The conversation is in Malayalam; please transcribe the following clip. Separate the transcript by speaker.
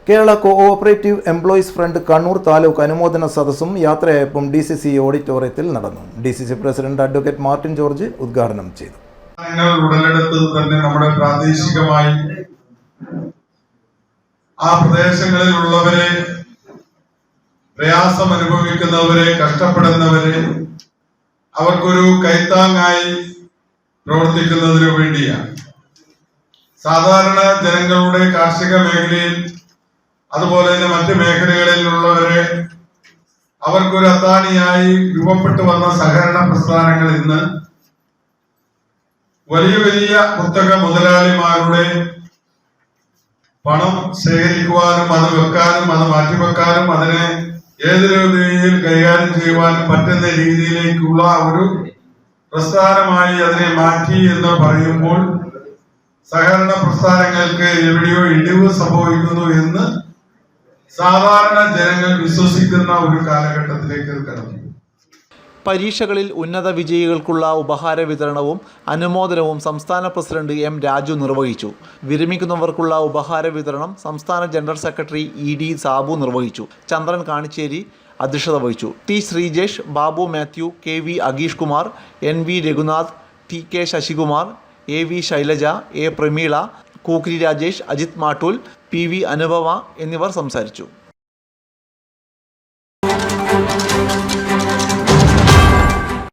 Speaker 1: Kerala cooperative employees front Kannur taluk അനുമോദന സദസ്സും യാത്രയയപ്പും DCC ഓഡിറ്റോറിയത്തിൽ നടന്നു. DCC president advocate Martin George ഉദ്ഘാടനം ചെയ്തു.
Speaker 2: ഉടലെടുത്തത് തന്നെ നമ്മുടെ പ്രാദേശികമായി ആ പ്രദേശങ്ങളിലുള്ളവരെ, പ്രയാസം അനുഭവിക്കുന്നവരെ, കഷ്ടപ്പെടുന്നവരെ അവർക്കൊരു കൈത്താങ്ങായി പ്രവർത്തിക്കുന്നതിനു വേണ്ടിയാണ്. സാധാരണ ജനങ്ങളുടെ കാർഷിക മേഖലയിൽ അതുപോലെ തന്നെ മറ്റ് മേഖലകളിലുള്ളവരെ അവർക്കൊരു അത്താണിയായി രൂപപ്പെട്ടു വന്ന സഹകരണ പ്രസ്ഥാനങ്ങൾ ഇന്ന് വലിയ വലിയ കുത്തക മുതലാളിമാരുടെ പണം ശേഖരിക്കുവാനും അത് വെക്കാനും അത് മാറ്റിവെക്കാനും അതിനെ ഏതൊരു രീതിയിൽ കൈകാര്യം ചെയ്യുവാനും പറ്റുന്ന രീതിയിലേക്കുള്ള ഒരു പ്രസ്ഥാനമായി അതിനെ മാറ്റി എന്ന് പറയുമ്പോൾ സഹകരണ പ്രസ്ഥാനങ്ങൾക്ക് എവിടെയോ ഇടിവ് സംഭവിക്കുന്നു എന്ന് സാധാരണ ജനങ്ങൾ വിശ്വസിക്കുന്ന ഒരു കാലഘട്ടത്തിലേക്ക് കടന്നു.
Speaker 3: പരീക്ഷകളിൽ ഉന്നത വിജയികൾക്കുള്ള ഉപഹാര വിതരണവും അനുമോദനവും സംസ്ഥാന പ്രസിഡന്റ് M. രാജു നിർവഹിച്ചു. വിരമിക്കുന്നവർക്കുള്ള ഉപഹാര വിതരണം സംസ്ഥാന ജനറൽ സെക്രട്ടറി ED സാബു നിർവഹിച്ചു. ചന്ദ്രൻ കാണിച്ചേരി അധ്യക്ഷത വഹിച്ചു. T. Sreejesh, Babu Mathew, KV Ageesh Kumar, NV Raghunath, TK Sasikumar, AV Shailaja, A. Prameela, കൂക്രി Rajesh, Ajith Mattool, PV Anupama എന്നിവർ സംസാരിച്ചു.